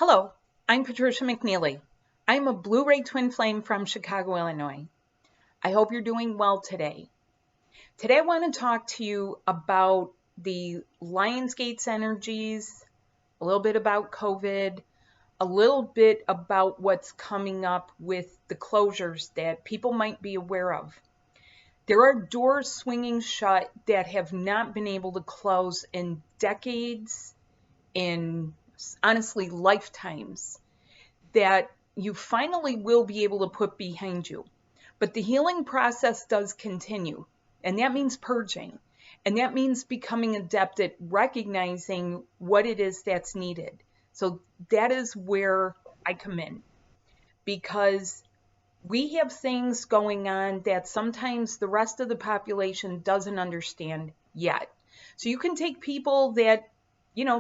Hello, I'm Patricia McNeely. I'm a Blu-ray twin flame from Chicago, Illinois. I hope you're doing well today. Today I want to talk to you about the Lionsgate's energies, a little bit about COVID, a little bit about what's coming up with the closures that people might be aware of. There are doors swinging shut that have not been able to close in decades, in honestly lifetimes, that you finally will be able to put behind you. But the healing process does continue, and that means purging, and that means becoming adept at recognizing what it is that's needed. So that is where I come in, because we have things going on that sometimes the rest of the population doesn't understand yet. So you can take people that,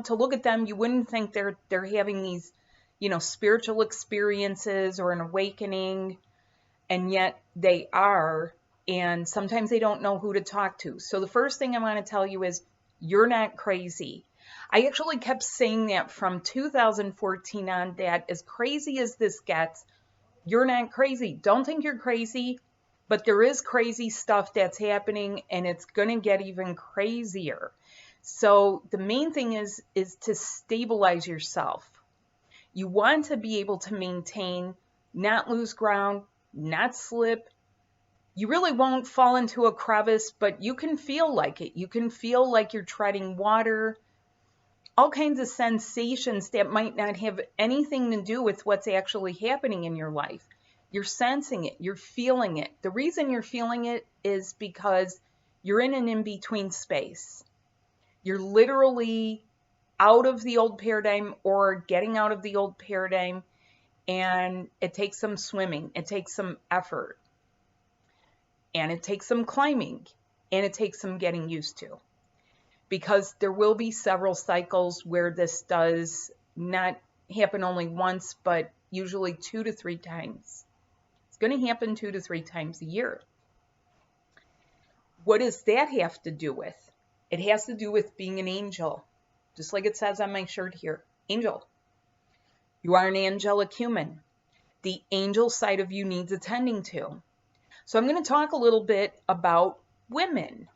to look at them, you wouldn't think they're having these, spiritual experiences or an awakening, and yet they are, and sometimes they don't know who to talk to. So the first thing I want to tell you is you're not crazy. I actually kept saying that from 2014 on, that as crazy as this gets, you're not crazy. Don't think you're crazy, but there is crazy stuff that's happening, and it's going to get even crazier. So the main thing is to stabilize yourself. You want to be able to maintain, not lose ground, not slip. You really won't fall into a crevice, but you can feel like it. You can feel like you're treading water. All kinds of sensations that might not have anything to do with what's actually happening in your life. You're sensing it. You're feeling it. The reason you're feeling it is because you're in an in-between space. You're literally out of the old paradigm or getting out of the old paradigm, and it takes some swimming. It takes some effort, and it takes some climbing, and it takes some getting used to. Because there will be several cycles where this does not happen only once, but usually 2 to 3 times. It's going to happen 2 to 3 times a year. What does that have to do with? It has to do with being an angel, just like it says on my shirt here, angel. You are an angelic human. The angel side of you needs attending to. So I'm going to talk a little bit about women.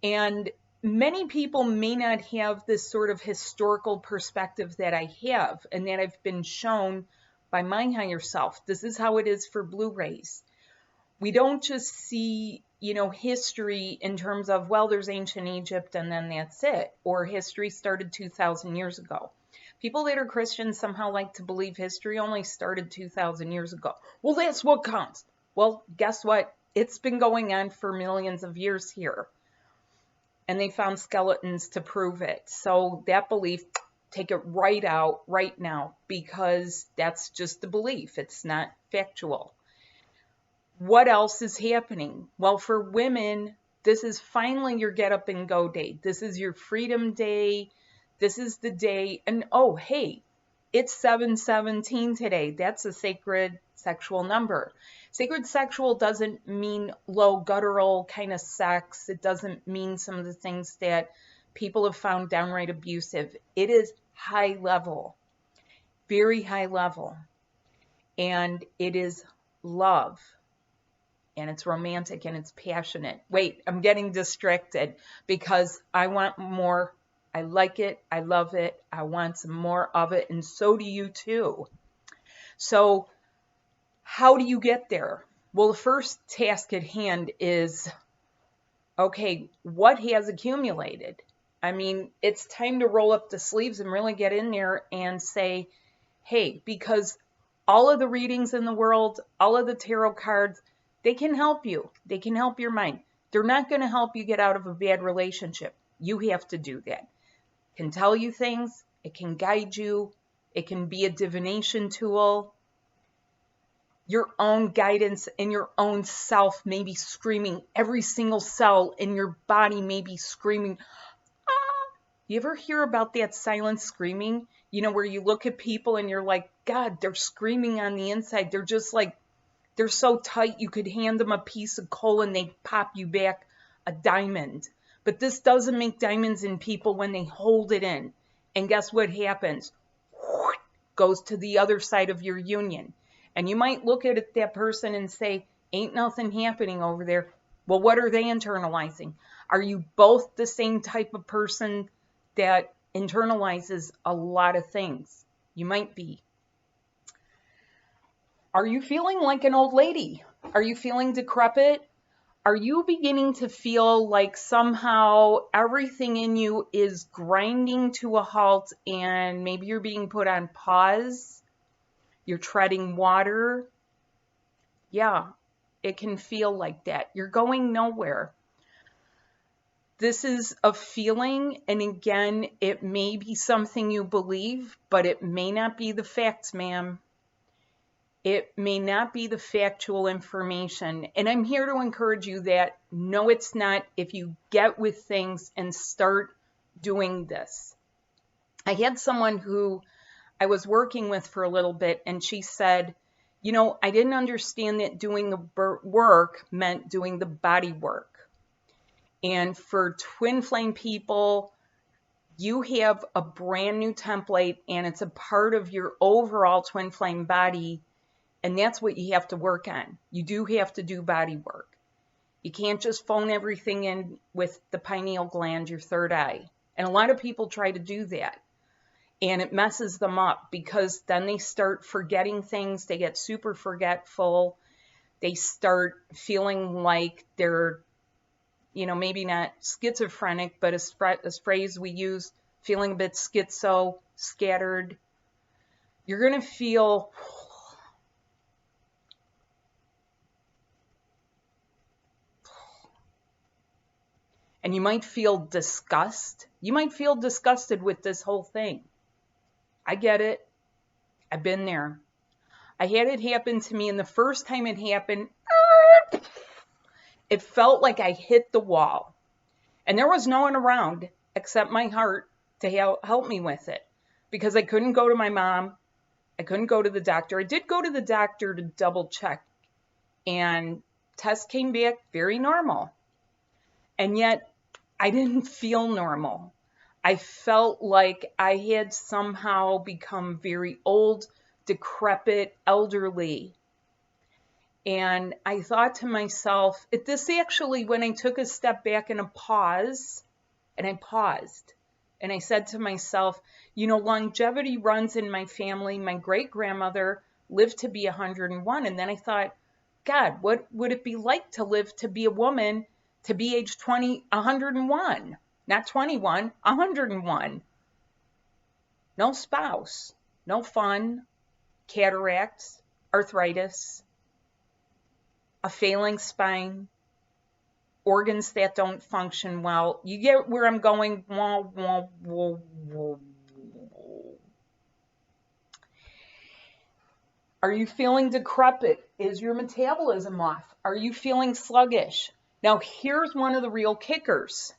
And many people may not have this sort of historical perspective that I have, and that I've been shown by my higher self. This is how it is for Blu-rays. We don't just see, history in terms of, well, there's ancient Egypt and then that's it, or history started 2,000 years ago. People that are Christians somehow like to believe history only started 2,000 years ago. Well, that's what counts. Well, guess what? It's been going on for millions of years here. And they found skeletons to prove it. So that belief, take it right out right now, because that's just a belief. It's not factual. What else is happening? Well, for women, this is finally your get up and go day. This is your freedom day. This is the day. And oh, hey, it's 7/17 today. That's a sacred sexual number. Sacred sexual doesn't mean low guttural kind of sex. It doesn't mean some of the things that people have found downright abusive. It is high level, very high level. And it is love. And it's romantic and it's passionate. Wait, I'm getting distracted because I want more. I like it. I love it. I want some more of it. And so do you too. So how do you get there? Well, the first task at hand is, okay, what has accumulated? I mean, it's time to roll up the sleeves and really get in there and say, hey, because all of the readings in the world, all of the tarot cards, they can help you. They can help your mind. They're not going to help you get out of a bad relationship. You have to do that. It can tell you things. It can guide you. It can be a divination tool. Your own guidance and your own self may be screaming. Every single cell in your body may be screaming. Ah! You ever hear about that silent screaming? Where you look at people and you're like, God, they're screaming on the inside. They're just like, they're so tight you could hand them a piece of coal and they'd pop you back a diamond. But this doesn't make diamonds in people when they hold it in. And guess what happens? goes to the other side of your union. And you might look at that person and say, ain't nothing happening over there. Well, what are they internalizing? Are you both the same type of person that internalizes a lot of things? You might be. Are you feeling like an old lady? Are you feeling decrepit? Are you beginning to feel like somehow everything in you is grinding to a halt and maybe you're being put on pause? You're treading water? Yeah, it can feel like that. You're going nowhere. This is a feeling, and again, it may be something you believe, but it may not be the facts, ma'am. It may not be the factual information. And I'm here to encourage you that no, it's not, if you get with things and start doing this. I had someone who I was working with for a little bit, and she said, you know, I didn't understand that doing the work meant doing the body work. And for twin flame people, you have a brand new template, and it's a part of your overall twin flame body. And that's what you have to work on. You do have to do body work. You can't just phone everything in with the pineal gland, your third eye. And a lot of people try to do that. And it messes them up because then they start forgetting things. They get super forgetful. They start feeling like they're, you know, maybe not schizophrenic, but a phrase we use, feeling a bit schizo, scattered. You're going to feel... And you might feel disgust. You might feel disgusted with this whole thing. I get it. I've been there. I had it happen to me, and the first time it happened, it felt like I hit the wall. And there was no one around except my heart to help me with it. Because I couldn't go to my mom. I couldn't go to the doctor. I did go to the doctor to double check. And test came back very normal. And yet, I didn't feel normal. I felt like I had somehow become very old, decrepit, elderly. And I thought to myself, this actually, when I took a step back and a pause, and I paused, and I said to myself, you know, longevity runs in my family. My great-grandmother lived to be 101. And then I thought, God, what would it be like to live to be a woman to be age 101, not 21, 101. No spouse, no fun, cataracts, arthritis, a failing spine, organs that don't function well. You get where I'm going? Are you feeling decrepit? Is your metabolism off? Are you feeling sluggish? Now, here's one of the real kickers.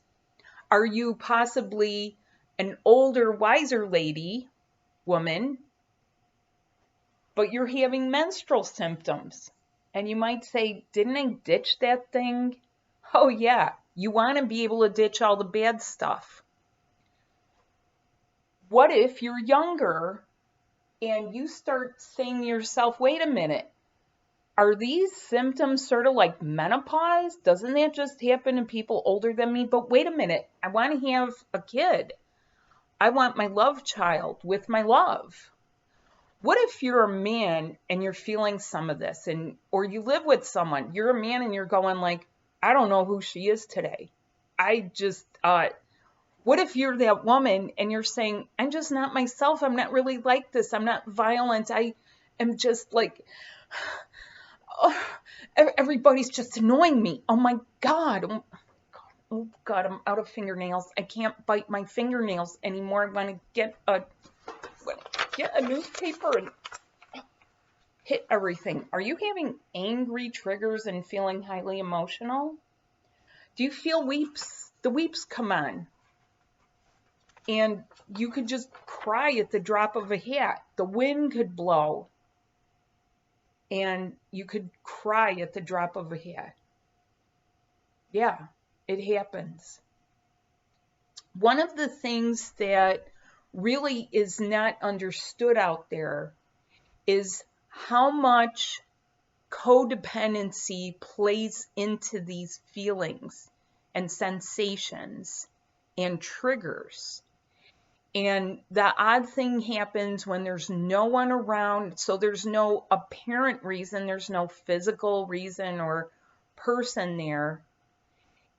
Are you possibly an older, wiser lady, woman, but you're having menstrual symptoms? And you might say, didn't I ditch that thing? Oh, yeah. You want to be able to ditch all the bad stuff. What if you're younger and you start saying to yourself, wait a minute. Are these symptoms sort of like menopause? Doesn't that just happen to people older than me? But wait a minute, I want to have a kid. I want my love child with my love. What if you're a man and you're feeling some of this, or you live with someone, you're a man and you're going like, I don't know who she is today. What if you're that woman and you're saying, I'm just not myself. I'm not really like this. I'm not violent. I am just like... everybody's just annoying me. Oh my God. Oh God, I'm out of fingernails. I can't bite my fingernails anymore. I'm going to get a newspaper and hit everything. Are you having angry triggers and feeling highly emotional? Do you feel weeps? The weeps come on. And you could just cry at the drop of a hat. The wind could blow. And you could cry at the drop of a hat. Yeah, it happens. One of the things that really is not understood out there is how much codependency plays into these feelings and sensations and triggers. And the odd thing happens when there's no one around, so there's no apparent reason, there's no physical reason or person there.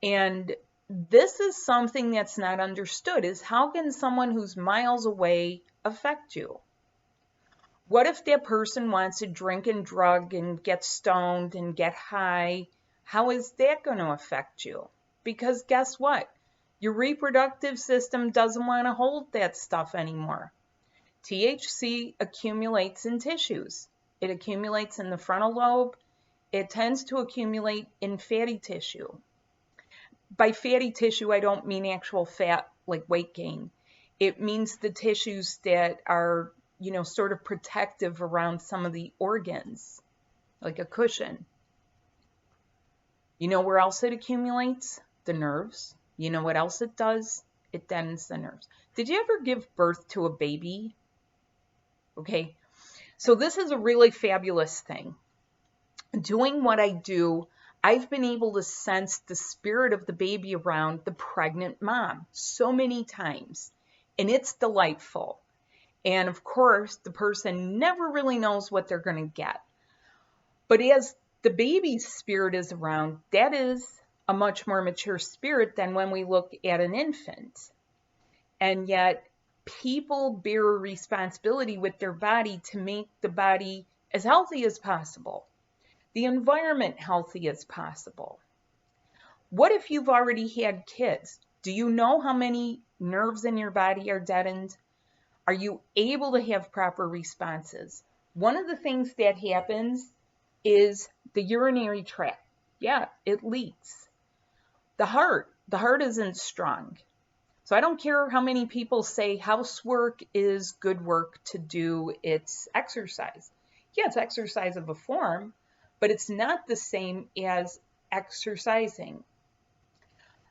And this is something that's not understood, is how can someone who's miles away affect you? What if that person wants to drink and drug and get stoned and get high? How is that going to affect you? Because guess what? Your reproductive system doesn't want to hold that stuff anymore. THC accumulates in tissues. It accumulates in the frontal lobe. It tends to accumulate in fatty tissue. By fatty tissue, I don't mean actual fat like weight gain. It means the tissues that are, sort of protective around some of the organs, like a cushion. You know where else it accumulates? The nerves. You know what else it does? It dens the nerves. Did you ever give birth to a baby? Okay, so this is a really fabulous thing. Doing what I do, I've been able to sense the spirit of the baby around the pregnant mom so many times, and it's delightful. And of course, the person never really knows what they're going to get. But as the baby's spirit is around, that is a much more mature spirit than when we look at an infant. And yet, people bear a responsibility with their body to make the body as healthy as possible, the environment healthy as possible. What if you've already had kids? Do you know how many nerves in your body are deadened? Are you able to have proper responses? One of the things that happens is the urinary tract. Yeah, it leaks. The heart isn't strong. So I don't care how many people say housework is good work to do, it's exercise. Yeah, it's exercise of a form, but it's not the same as exercising.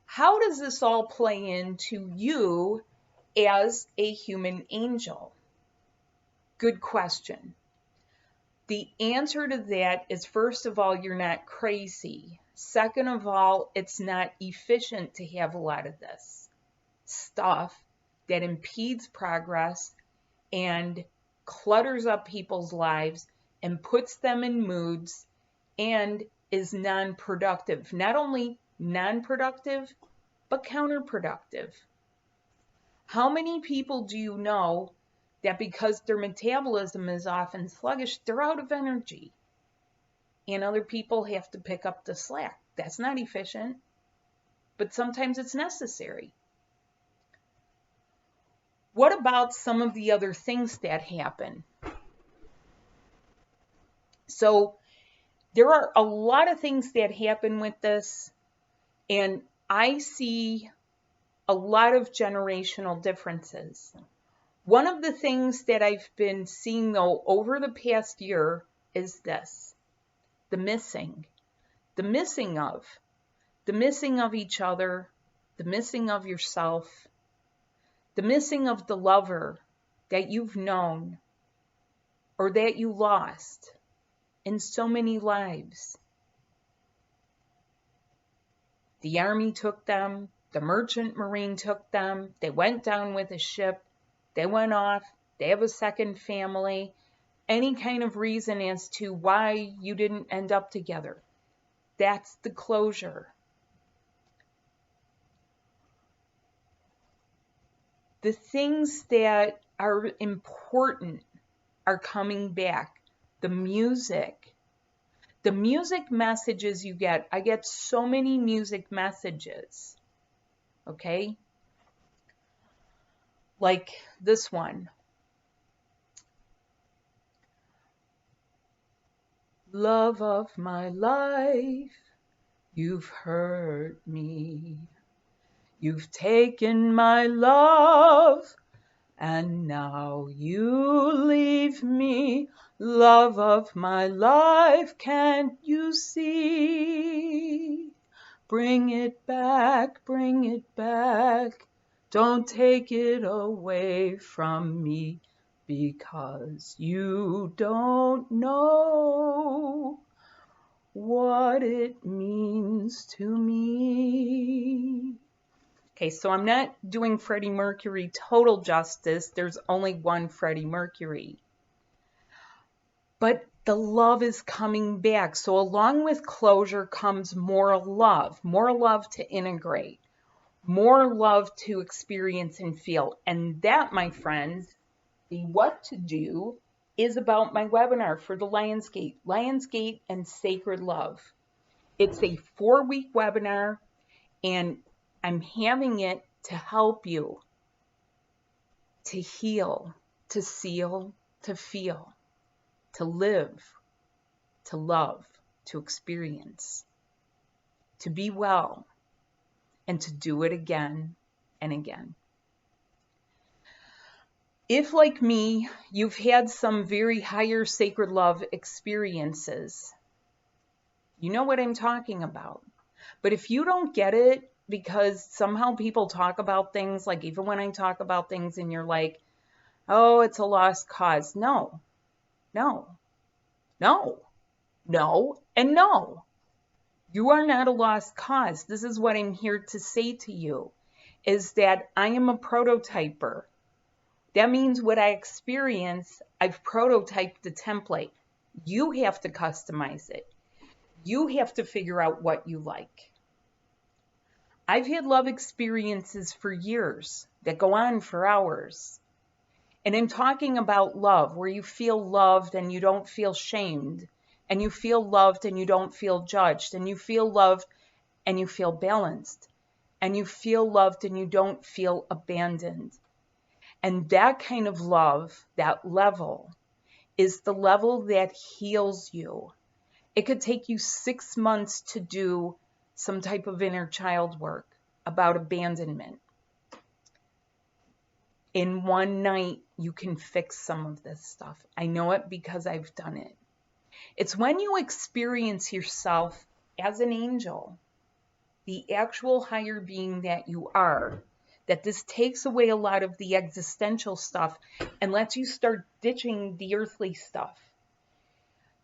How does this all play into you as a human angel? Good question. The answer to that is, first of all, you're not crazy. Second of all, it's not efficient to have a lot of this stuff that impedes progress and clutters up people's lives and puts them in moods and is non-productive. Not only non-productive, but counterproductive. How many people do you know that because their metabolism is often sluggish, they're out of energy? And other people have to pick up the slack. That's not efficient, but sometimes it's necessary. What about some of the other things that happen? So there are a lot of things that happen with this, and I see a lot of generational differences. One of the things that I've been seeing, though, over the past year is this: the missing of each other, the missing of yourself, the missing of the lover that you've known or that you lost in so many lives. The Army took them, the Merchant Marine took them, they went down with a ship, they went off, they have a second family, any kind of reason as to why you didn't end up together. That's the closure. The things that are important are coming back. The music messages you get. I get so many music messages, okay? Like this one. Love of my life, you've hurt me. You've taken my love, and now you leave me. Love of my life, can't you see? Bring it back Don't take it away from me, because you don't know what it means to me. Okay, so I'm not doing Freddie Mercury total justice. There's only one Freddie Mercury. But the love is coming back. So along with closure comes more love to integrate, more love to experience and feel. And that, my friends, the what to do is about my webinar for the Lionsgate and Sacred Love. It's a 4-week webinar, and I'm having it to help you to heal, to seal, to feel, to live, to love, to experience, to be well, and to do it again and again. If, like me, you've had some very higher sacred love experiences, you know what I'm talking about. But if you don't get it, because somehow people talk about things, like even when I talk about things and you're like, oh, it's a lost cause. No, no, no, no, and no. You are not a lost cause. This is what I'm here to say to you, is that I am a prototyper. That means what I experience, I've prototyped the template. You have to customize it. You have to figure out what you like. I've had love experiences for years that go on for hours. And I'm talking about love, where you feel loved and you don't feel shamed, and you feel loved and you don't feel judged, and you feel loved and you feel balanced, and you feel loved and you don't feel abandoned. And that kind of love, that level, is the level that heals you. It could take you 6 months to do some type of inner child work about abandonment. In one night, you can fix some of this stuff. I know it because I've done it. It's when you experience yourself as an angel, the actual higher being that you are, that this takes away a lot of the existential stuff and lets you start ditching the earthly stuff.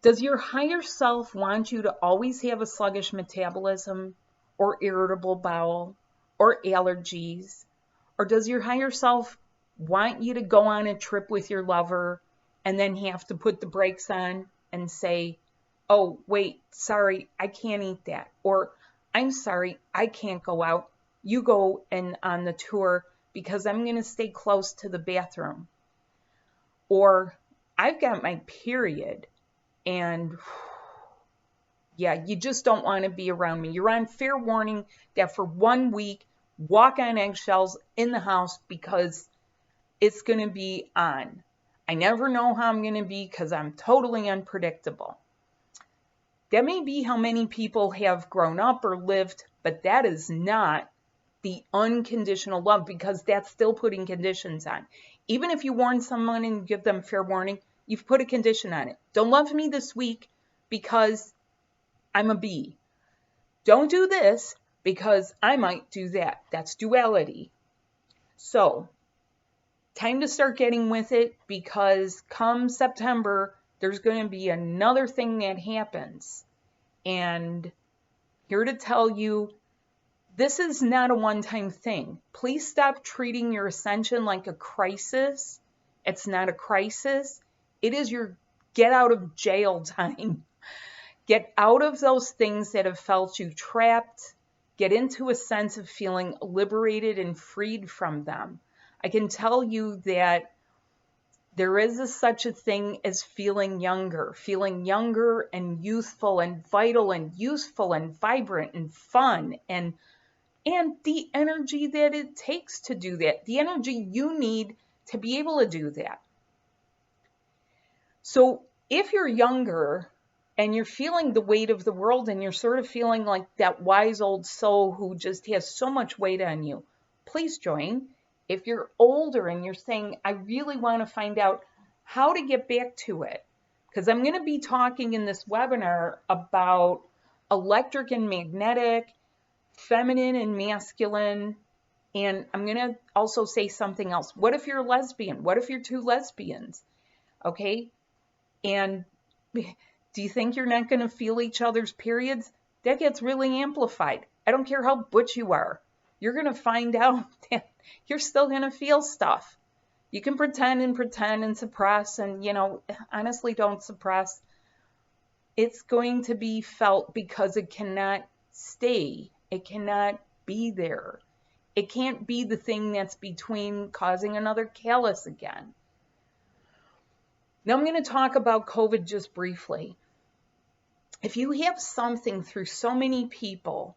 Does your higher self want you to always have a sluggish metabolism, or irritable bowel, or allergies? Or does your higher self want you to go on a trip with your lover and then have to put the brakes on and say, oh, wait, sorry, I can't eat that. Or, I'm sorry, I can't go out. You go on the tour because I'm going to stay close to the bathroom. Or, I've got my period and yeah, you just don't want to be around me. You're on fair warning that for 1 week, walk on eggshells in the house because it's going to be on. I never know how I'm going to be because I'm totally unpredictable. That may be how many people have grown up or lived, but that is not the unconditional love, because that's still putting conditions on. Even if you warn someone and give them fair warning, you've put a condition on it. Don't love me this week because I'm a bee. Don't do this because I might do that. That's duality. So, time to start getting with it, because come September, there's going to be another thing that happens. And here to tell you, this is not a one-time thing. Please stop treating your ascension like a crisis. It's not a crisis. It is your get out of jail time. Get out of those things that have felt you trapped. Get into a sense of feeling liberated and freed from them. I can tell you that there is such a thing as feeling younger and youthful and vital and useful and vibrant and fun, and the energy that it takes to do that, the energy you need to be able to do that. So if you're younger and you're feeling the weight of the world and you're sort of feeling like that wise old soul who just has so much weight on you, please join. If you're older and you're saying, I really want to find out how to get back to it, because I'm going to be talking in this webinar about electric and magnetic, feminine and masculine, And I'm going to also say something else. What if you're a lesbian? What if you're two lesbians? Okay? And do you think you're not going to feel each other's periods? That gets really amplified. I don't care how butch you are. You're going to find out that you're still going to feel stuff. You can pretend and suppress and, honestly don't suppress. It's going to be felt because it cannot stay. It cannot be there. It can't be the thing that's between causing another callus again. Now I'm going to talk about COVID just briefly. If you have something through so many people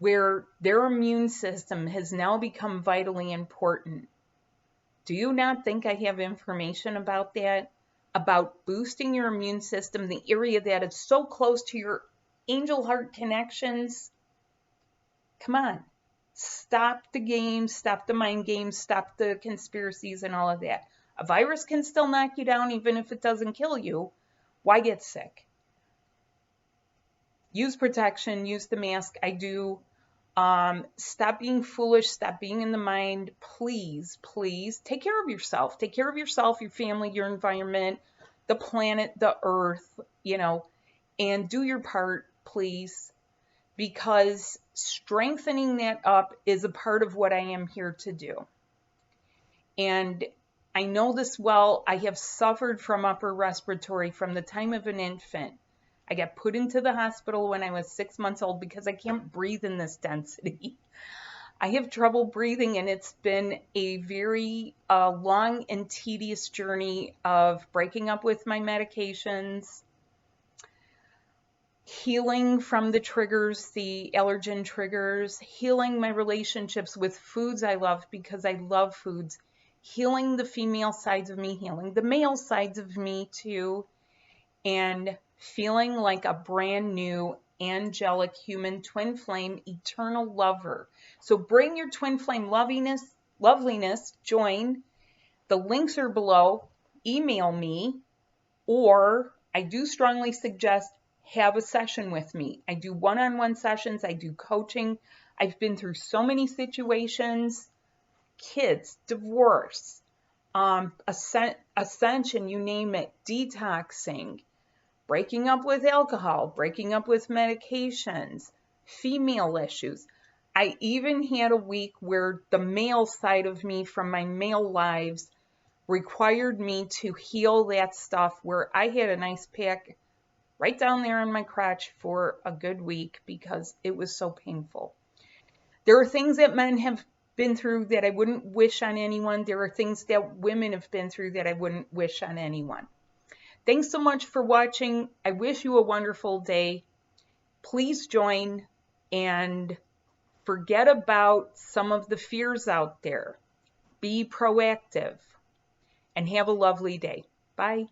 where their immune system has now become vitally important, do you not think I have information about that? About boosting your immune system, the area that is so close to your angel heart connections? Come on. Stop the games, stop the mind games, stop the conspiracies and all of that. A virus can still knock you down even if it doesn't kill you. Why get sick? Use protection, use the mask. I do. Stop being foolish, stop being in the mind. Please, please take care of yourself. Take care of yourself, your family, your environment, the planet, the earth, and do your part, please, because strengthening that up is a part of what I am here to do. And I know this well. I have suffered from upper respiratory from the time of an infant. I got put into the hospital when I was 6 months old because I can't breathe in this density. I have trouble breathing, and it's been a very long and tedious journey of breaking up with my medications, healing from the triggers, the allergen triggers, healing my relationships with foods I love because I love foods, healing the female sides of me, healing the male sides of me too, and feeling like a brand new angelic human twin flame eternal lover. So bring your twin flame loveliness, join. The links are below. Email me, or I do strongly suggest have a session with me. I do one-on-one sessions. I do coaching. I've been through so many situations, kids, divorce, ascension, you name it, detoxing, breaking up with alcohol, breaking up with medications, female issues. I even had a week where the male side of me from my male lives required me to heal that stuff, where I had an ice pack right down there in my crotch for a good week because it was so painful. There are things that men have been through that I wouldn't wish on anyone. There are things that women have been through that I wouldn't wish on anyone. Thanks so much for watching. I wish you a wonderful day. Please join and forget about some of the fears out there. Be proactive and have a lovely day. Bye.